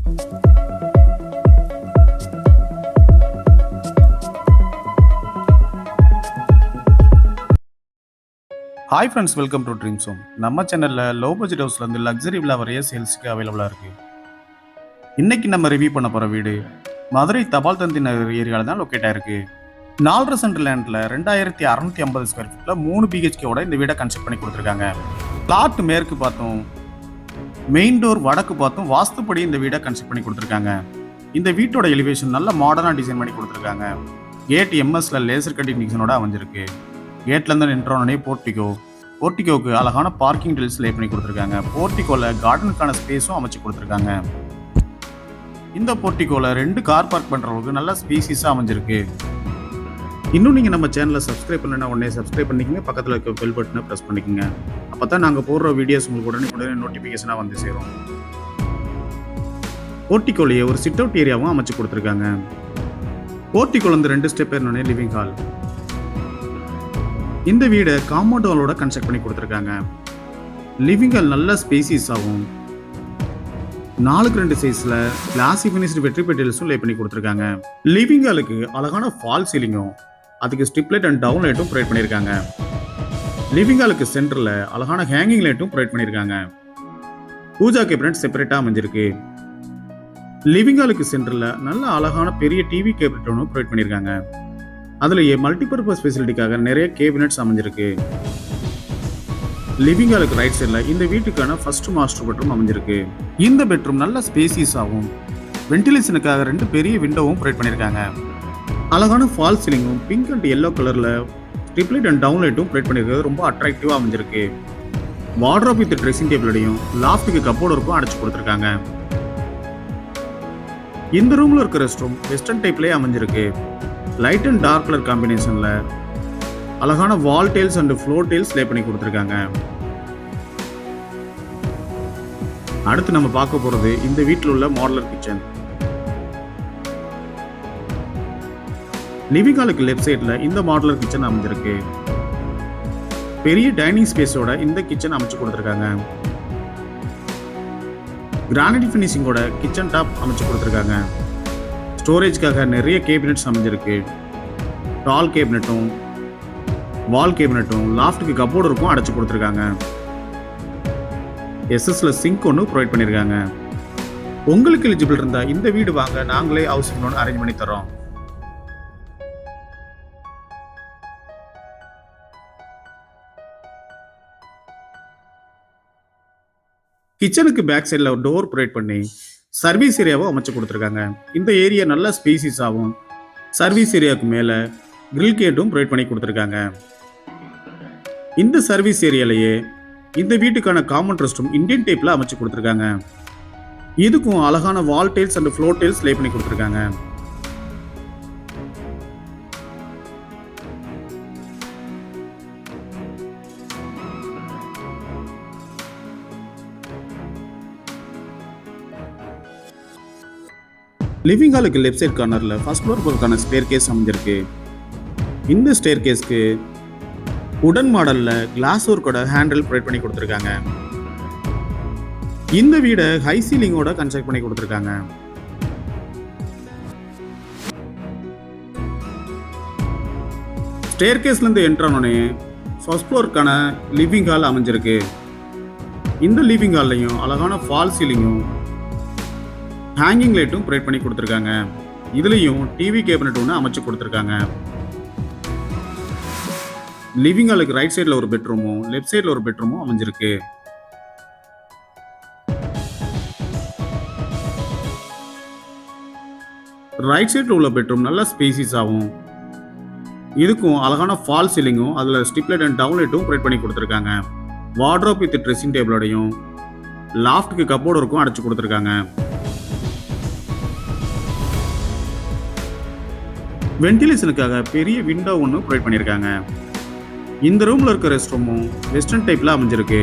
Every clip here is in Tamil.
Hi friends, welcome to dreams home. நம்ம சேனலில் லோ பட்ஜெட் ஹவுஸ்லேருந்து லக்ஸரி வில்லா வரைய சேல்ஸுக்கு அவைலபிளாக இருக்குது. இன்றைக்கி நம்ம ரிவ்யூ பண்ண போகிற வீடு மதுரை தபால் தந்தி நகர் ஏரியாவில் தான் லொக்கேட் ஆகிருக்கு. 4 சென்ட் லேண்டில் 2650 ஸ்கொயர் ஃபீட்டில் 3 பிஹெச்கேவோட இந்த வீடை கன்ஸ்ட்ரக்ட் பண்ணி கொடுத்துருக்காங்க. பிளாட் மேற்கு பார்த்தோம், மெயின் டோர் வடக்கு பார்த்தோம், வாஸ்துப்படி இந்த வீடை கன்ஸ்ட்ரக்ட் பண்ணி கொடுத்துருக்காங்க. இந்த வீட்டோட எலிவேஷன் நல்ல மாடர்னாக டிசைன் பண்ணி கொடுத்துருக்காங்க. கேட் எம்எஸ்ல லேசர் கட்டிங் டிசைனோட அமைஞ்சிருக்கு. கேட்லேருந்து நின்றோடனே போர்ட்டிகோவுக்கு அழகான பார்க்கிங் டெல்ஸ் லே பண்ணி கொடுத்துருக்காங்க. போர்ட்டிகோவில் கார்டனுக்கான ஸ்பேஸும் அமைச்சு கொடுத்துருக்காங்க. இந்த போர்ட்டிகோவில் 2 கார் பார்க் பண்ணுறவங்களுக்கு நல்ல ஸ்பேசிஸாக அமைஞ்சிருக்கு. இன்னும் நீங்கள் நம்ம சேனலை சப்ஸ்கிரைப் பண்ணலைன்னா உடனே சப்ஸ்கிரைப் பண்ணிக்கோங்க. பக்கத்தில் இருக்க பெல் பட்டனை ப்ரெஸ் பண்ணிக்கோங்க. அப்போ தான் நாங்கள் போடுற வீடியோஸ் உங்களுக்கு உடனே நோட்டிஃபிகேஷனாக வந்து சேரும். போர்ட்டிகோலையே ஒரு சிட் அவுட் ஏரியாவும் அமைச்சு கொடுத்துருக்காங்க. போர்ட்டிகோலேருந்து 2 ஸ்டெப் ஏறினோடனே லிவிங் ஹால். இந்த வீடை காம்பவுண்ட் வாலோட கன்ஸ்ட்ரக்ட் பண்ணி கொடுத்துருக்காங்க. லிவிங் ஹால் நல்ல ஸ்பேசிஸ் ஆகும். 4x2 சைஸ்ல கிளாசி ஃபினிஷ்டு வெட்ரி பெட்டில்ஸும் லே பண்ணி கொடுத்துருக்காங்க. லிவிங் ஹாலுக்கு அழகான ஃபால் சீலிங்கும் அதுக்கு ஸ்ட்ரிப் லைட் அண்ட் டவுன் லைட்டும் ப்ரொவைட் பண்ணியிருக்காங்க. லிவிங் ஹாலுக்கு சென்டரில் அழகான ஹேங்கிங் லைட்டும் ப்ரொவைட் பண்ணியிருக்காங்க. பூஜா கேபினட் செப்பரேட்டாக அமைஞ்சிருக்கு. லிவிங் ஹாலுக்கு சென்டரில் நல்ல அழகான பெரிய டிவி கேபினட் ஒன்று ப்ரொவைட் பண்ணியிருக்காங்க. அதுலேயே மல்டிபர்பஸ் ஃபெசிலிட்டிக்காக நிறைய கேபினட்ஸ் அமைஞ்சிருக்கு. லிவிங் ஹாலுக்கு ரைட் சைடில் இந்த வீட்டுக்கான ஃபர்ஸ்ட் மாஸ்டர் பெட்ரூம் அமைஞ்சிருக்கு. இந்த பெட்ரூம் நல்ல ஸ்பேசியஸ் ஆகும். வென்டிலேஷனுக்காக 2 பெரிய விண்டோவும் ப்ரொவைட் பண்ணியிருக்காங்க. அழகான ஃபால் சீலிங்கும் பிங்க் அண்ட் எல்லோ கலரில் ஸ்ட்ரிப் லைட் அண்ட் டவுன் லைட்டும் ப்ரொவைட் பண்ணியிருக்கிறது ரொம்ப அட்ராக்டிவாக அமைஞ்சிருக்கு. வார்ட்ரோப் வித் ட்ரெஸ்ஸிங் டேபிளோடையும் லாஃப்ட்டுக்கு கப்போர்டு இருக்கும் அடைச்சு கொடுத்துருக்காங்க. இந்த ரூமில் இருக்க ரெஸ்ட் ரூம் வெஸ்டர்ன் டைப்லேயே அமைஞ்சிருக்கு. லைட் அண்ட் டார்க் கலர் காம்பினேஷன்ல அழகான வால் டைல்ஸ் அண்ட் ஃப்ளோர் டைல்ஸ் லே பண்ணி கொடுத்துருக்காங்க. அடுத்து நம்ம பார்க்க போறது இந்த வீட்டில் உள்ள மாடுலர் கிச்சன். லிவிங் ஹாலுக்கு லெஃப்ட் சைட்ல இந்த மாடுலர் கிச்சன் அமைஞ்சிருக்கு. பெரிய டைனிங் ஸ்பேஸோட இந்த கிச்சன் அமைச்சு கொடுத்துருக்காங்க. கிரானைட் ஃபினிஷிங்கோட கிச்சன் டாப் அமைச்சு கொடுத்துருக்காங்க. ஸ்டோரேஜ்க்காக நிறைய கேபினட்ஸ் அமைஞ்சிருக்கு. டால் கேபினட்டும் வால் கேபினட்டும் லாஃப்ட்டுக்கு கப்போர்டு இருக்கும் அடைச்சு கொடுத்துருக்காங்க. எஸ்எஸ்ல சிங்க் ஒன்று ப்ரொவைட் பண்ணியிருக்காங்க. உங்களுக்கு எலிஜிபிள் இருந்தால் இந்த வீடு வாங்க, நாங்களே ஹவுசிங் லோன் அரேஞ்ச் பண்ணி தரோம். கிச்சனுக்கு பேக் சைடில் ஒரு டோர் ப்ரொவைட் பண்ணி சர்வீஸ் ஏரியாவை அமைச்சு கொடுத்துருக்காங்க. இந்த ஏரியா நல்ல ஸ்பேசிஸ் ஆகும். சர்வீஸ் ஏரியாவுக்கு மேலே கிரில் கேட்டும் ப்ரொவைட் பண்ணி கொடுத்துருக்காங்க. இந்த சர்வீஸ் ஏரியாலேயே இந்த வீட்டுக்கான காமன் ரெஸ்ட் ரூம் இந்தியன் டைப்பில் அமைச்சு கொடுத்துருக்காங்க. இதுக்கும் அழகான வால் டைல்ஸ் அண்ட் ஃப்ளோர் டைல்ஸ் லே பண்ணி கொடுத்துருக்காங்க. லிவிங் ஹாலுக்கு லெஃப்ட் சைட் கார்னரில் ஃபர்ஸ்ட் ஃப்ளோர் போகிறதுக்கான ஸ்டேர் கேஸ் அமைஞ்சிருக்கு. இந்த ஸ்டேர் கேஸ்க்கு உடன் மாடலில் கிளாஸ் ஒர்க்கோட ஹேண்டில் ப்ரொவைட் பண்ணி கொடுத்துருக்காங்க. இந்த வீடை ஹை சீலிங்கோட கன்ஸ்ட்ரக்ட் பண்ணி கொடுத்துருக்காங்க. ஸ்டேர் கேஸ்லேருந்து என்ட்ரானோடனே ஃபர்ஸ்ட் ஃப்ளோருக்கான லிவிங் ஹால் அமைஞ்சிருக்கு. இந்த லிவிங் ஹால்லையும் அழகான ஃபால் சீலிங்கும் ஹேங்கிங் லைட்டும் ப்ரொவைட் பண்ணி கொடுத்துருக்காங்க. இதுலேயும் டிவி கேபினட் ஒன்று அமைச்சு கொடுத்துருக்காங்க. லிவிங் ஹாலுக்கு ரைட் சைடில் ஒரு பெட்ரூமும் லெஃப்ட் சைடில் ஒரு பெட்ரூமும் அமைஞ்சிருக்கு. ரைட் சைடில் உள்ள பெட்ரூம் நல்ல ஸ்பேசிஸ் ஆகும். இதுக்கும் அழகான ஃபால் சீலிங்கும் அதில் ஸ்ட்ரிப் லைட் அண்ட் டவுன் லைட்டும் ப்ரொவைட் பண்ணி கொடுத்துருக்காங்க. வார்ட்ரோப் வித் ட்ரெஸ்ஸிங் டேபிளோடையும் லாஃப்ட்டுக்கு கப்போர்டு இருக்கும் அடைச்சு கொடுத்துருக்காங்க. வென்டிலேஷனுக்காக பெரிய விண்டோ ஒன்று ப்ரொவைட் பண்ணியிருக்காங்க. இந்த ரூமில் இருக்க ரெஸ்ட் ரூமும் வெஸ்டர்ன் டைப்பில் அமைஞ்சிருக்கு.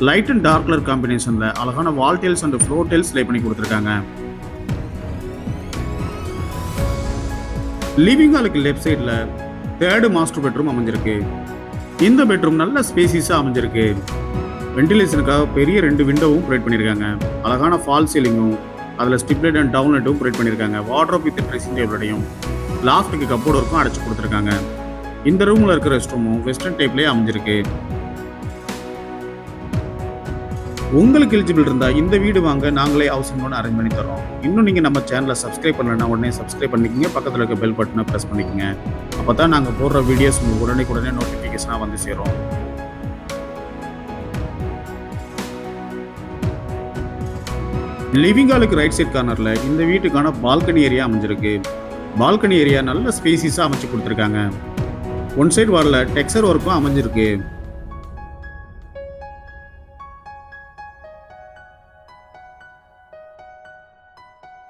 லைட் அண்ட் டார்க் கலர் காம்பினேஷனில் அழகான வால் டைல்ஸ் அண்ட் ஃப்ளோர் டைல்ஸ் லே பண்ணி கொடுத்துருக்காங்க. லிவிங் ஹாலுக்கு லெஃப்ட் சைடில் 3rd மாஸ்டர் பெட்ரூம் அமைஞ்சிருக்கு. இந்த பெட்ரூம் நல்ல ஸ்பேசிஸாக அமைஞ்சிருக்கு. வெண்டிலேஷனுக்காக பெரிய 2 விண்டோவும் ப்ரொவைட் பண்ணியிருக்காங்க. அழகான ஃபால் சீலிங்கும் அதில் ஸ்டிப்லைட் அண்ட் டவுன்லைட்டும் ப்ரொவைட் பண்ணியிருக்காங்க. வார்ட்ரோப் வித் ட்ரெஸ்ஸிங் டேபிளோடையும் லாஃப்ட்டுக்கு கப்போர்டு ஒர்க்கும் அடைச்சி கொடுத்துருக்காங்க. இந்த ரூமில் இருக்கிற ரெஸ்ட் ரூமும் வெஸ்டர்ன் டைப்லேயே அமைஞ்சிருக்கு. உங்களுக்கு எலிஜிபிள் இருந்தால் இந்த வீடு வாங்க நாங்களே ஹவுசிங் லோன் அரேஞ்ச் பண்ணி தரோம். இன்னும் நீங்கள் நம்ம சேனலை சப்ஸ்கிரைப் பண்ணலைன்னா உடனே சப்ஸ்கிரைப் பண்ணிக்கங்க. பக்கத்தில் இருக்க பெல் பட்டனை ப்ரெஸ் பண்ணிக்கங்க. அப்போ தான் நாங்கள் போடுற வீடியோஸ் உங்களுக்கு உடனே நோட்டிஃபிகேஷனாக வந்து சேரும். லிவிங் ஹாலுக்கு ரைட் சைட் கார்னரில் இந்த வீட்டுக்கான பால்கனி ஏரியா அமைஞ்சிருக்கு. பால்கனி ஏரியா நல்ல ஸ்பேசிஸாக அமைச்சு கொடுத்துருக்காங்க. ஒன் சைடு வாலில் டெக்ஸ்சர் ஒர்க்கும் அமைஞ்சிருக்கு.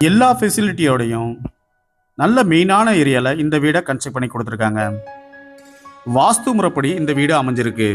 எல்லா ஃபெசிலிட்டியோடையும் நல்ல மெயினான ஏரியாவில் இந்த வீடை கன்ஸ்ட்ரக்ட் பண்ணி கொடுத்துருக்காங்க. வாஸ்து முறைப்படி இந்த வீடு அமைஞ்சிருக்கு.